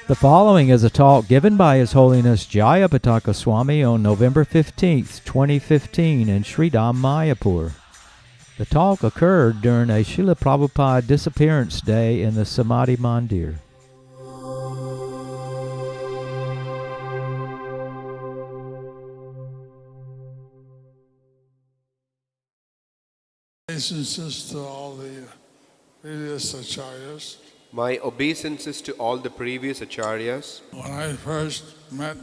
The following is a talk given by His Holiness Jayapataka Swami on November 15th, 2015 in Sridham, Mayapur. The talk occurred during a Srila Prabhupada disappearance day in the Samadhi Mandir. Obeisances to all the previous acharyas. My obeisances to all the previous acharyas. When I first met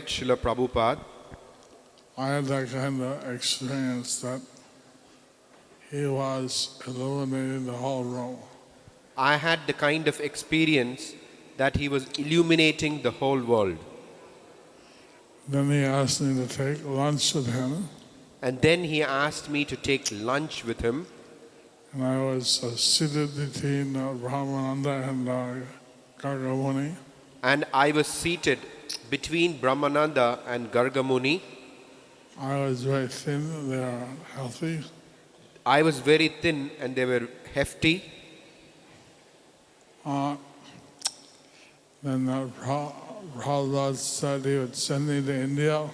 Srila Prabhupada, I had that kind of experience that he was illuminating the whole room. I had the kind of experience that he was illuminating the whole world. Then he asked me to take lunch with him. And then he asked me to take lunch with him. And I was seated between Brahmananda and Gargamuni. And I was seated between Brahmananda and Gargamuni. I was very thin, they are healthy. I was very thin and they were hefty. Then Prabhupada said he would send me to India.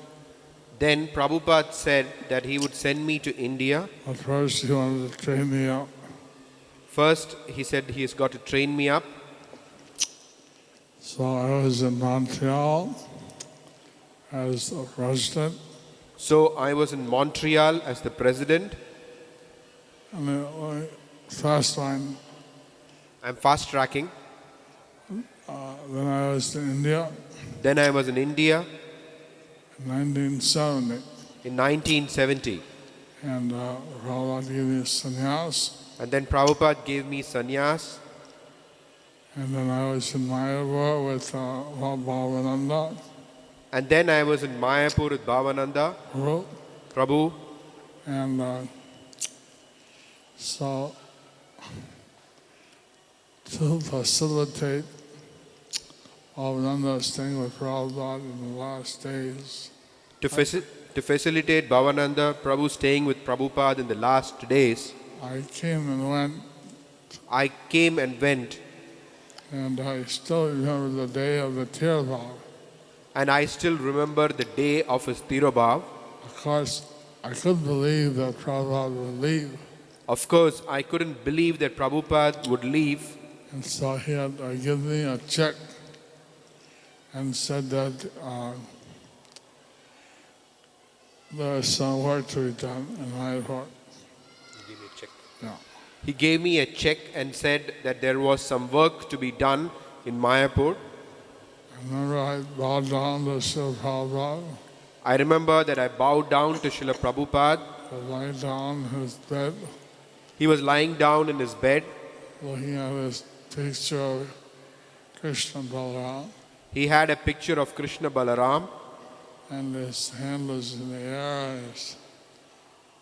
Then Prabhupada said that he would send me to India. But first he wanted to train me up. First he said he has got to train me up. So I was in Montreal as the president. So I was in Montreal as the president. And I'm fast tracking. Then I was in India. Then I was in India. In 1970. In 1970. And Prabhupada gave me sannyas. And then Prabhupada gave me sannyas. And then I was in Mayapur with Bhavananda. And then I was in Mayapur with Bhavananda. Prabhu. And so to facilitate Bhavananda staying with Prabhupada in the last days. To facilitate Bhavananda Prabhu staying with Prabhupada in the last days. I came and went. And I still remember the day of the Tirabhav. And I still remember the day of his Tirabhav. Of course, I couldn't believe that Prabhupada would leave. Of course, I couldn't believe that Prabhupada would leave. And so he had given me a check and said that there is some work to be done in my part. He gave me a check. Yeah. He gave me a check and said that there was some work to be done in Mayapur. I remember I bowed down to Srila Prabhupada. I remember that I bowed down to Srila Prabhupada. He was lying down in his bed. He was lying down in his bed. Looking at his picture of Krishna Balaram. He had a picture of Krishna Balaram. And his hand was in the air,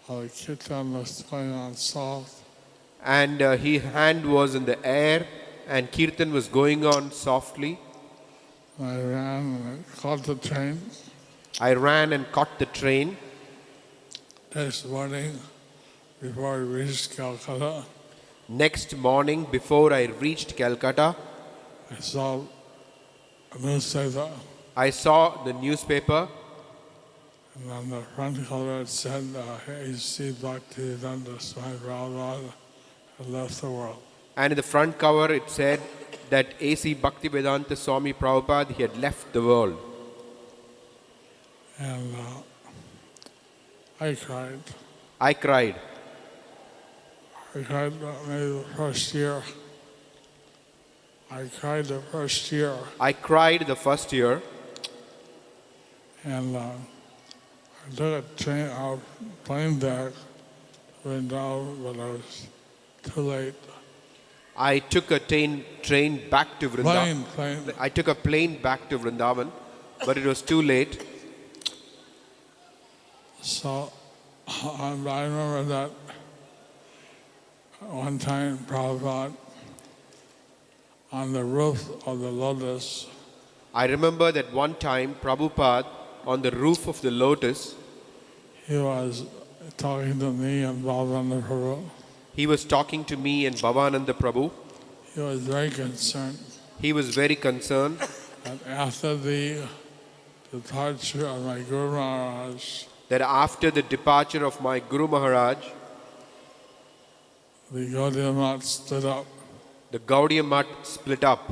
and his kirtan was going on soft. And his hand was in the air, and kirtan was going on softly. I ran and I caught the train. I ran and caught the train. Next morning, before I reached Calcutta. Next morning, before I reached Calcutta, I saw a newspaper. I saw the newspaper. And on the front cover it said, H.C. Bhaktivedanta Swami Prabhupada had left the world. And in the front cover it said that A.C. Bhaktivedanta Swami Prabhupada, he had left the world. And I cried. I cried. I cried maybe the first year. I cried the first year. I cried the first year. And I took a train out, plane back, went down, but I was too late. I took a train back to Vrindavan. Plane. I took a plane back to Vrindavan, but it was too late. So I remember that one time Prabhupada on the roof of the lotus. I remember that one time Prabhupada on the roof of the lotus. He was talking to me and Bhavananda Prabhu. He was talking to me and Bhavananda Prabhu. he was very concerned He was very concerned that after the departure of my Guru Maharaj, that after the departure of my Guru Maharaj, the Gaudiya Math stood up. the Gaudiya Math split up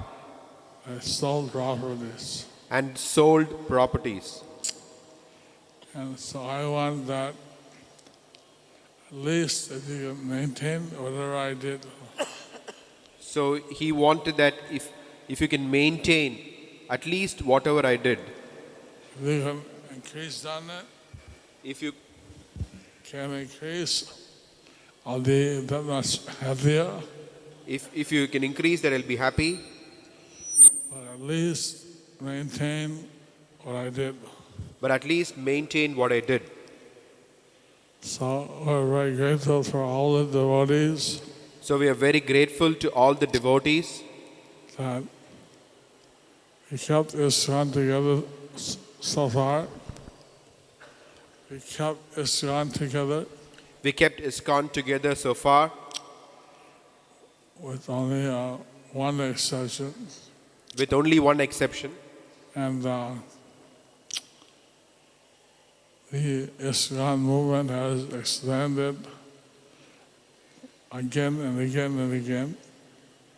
I sold properties. and sold properties. And so I want that at least if you can maintain whatever I did, So he wanted that if you can maintain at least whatever I did, if you can increase on it, if you can increase, I'll be that much happier. if you can increase that, I'll be happy. But at least maintain what I did. But at least maintain what I did. So we're very grateful for all the devotees So we are very grateful to all the devotees that we kept ISKCON together so far. We kept ISKCON together We kept ISKCON together so far with only one exception. with only one exception. And the ISKCON movement has expanded again and again and again.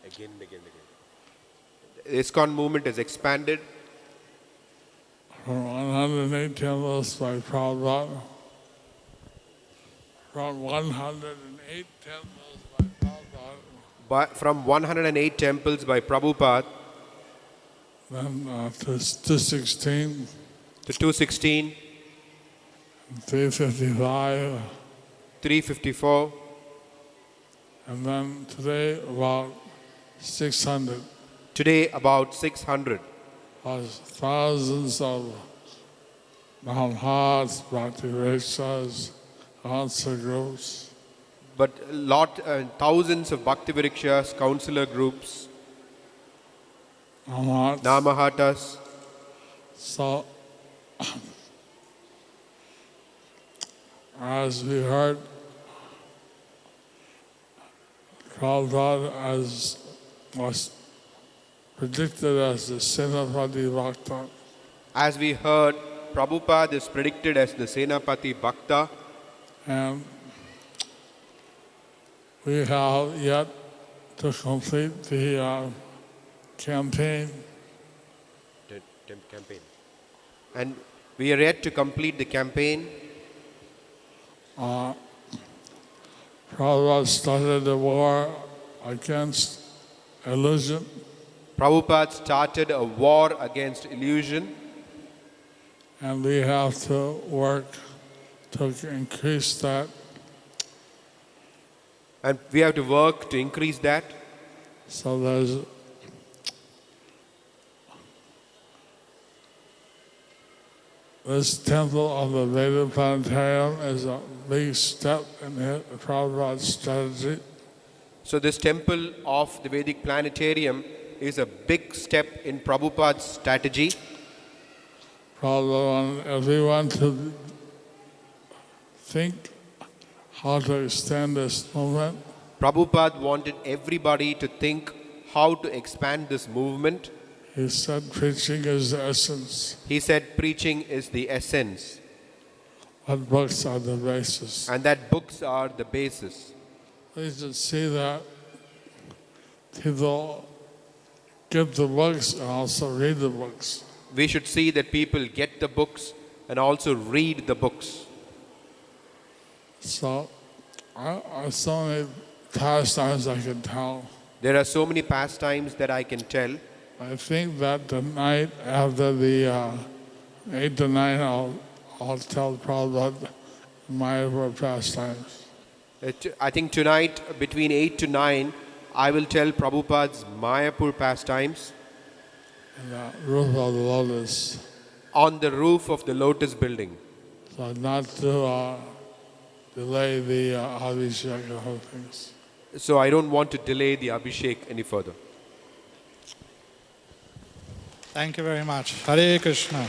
Again and again and again. The ISKCON movement has expanded From 108 temples by Prabhupada. From 108 temples by Prabhupada. from 108 temples by Prabhupada Then to 216, to 216, 355, 354, and then today about 600. today about 600. Thousands of Mahamahats, Bhakti Rikshas, council groups. But thousands of Bhakti Virikshas, counselor groups, Mahamahats. Namahatas. So, as we heard, Prabhupada was predicted as the Senapati Bhakta. As we heard, Prabhupada is predicted as the Senapati Bhakta, And we have yet to complete the campaign. campaign. And we are yet to complete the campaign. Prabhupada started the war against illusion. Prabhupada started a war against illusion, And we have to work to increase that. and we have to work to increase that. So there's this temple of the Veda Planetarium is a big step in Prabhupada's strategy. So this temple of the Vedic Planetarium is a big step in Prabhupada's strategy. Prabhupada wanted everyone to think how to extend this movement. Prabhupada wanted everybody to think how to expand this movement. He said preaching is the essence, He said preaching is the essence but books are the basis. and that books are the basis. We should see that people get the books and also read the books. We should see that people get the books and also read the books. So, I so many pastimes I can tell. There are so many pastimes that I can tell. I think that the night after the 8 to 9, I'll tell Prabhupada my pastimes. I think tonight between 8 to 9, I will tell Prabhupada's Mayapur pastimes And the roof of the lotus. on the roof of the Lotus building. So not to delay the Abhishek and other things. So I don't want to delay the Abhishek any further. Thank you very much. Hare Krishna.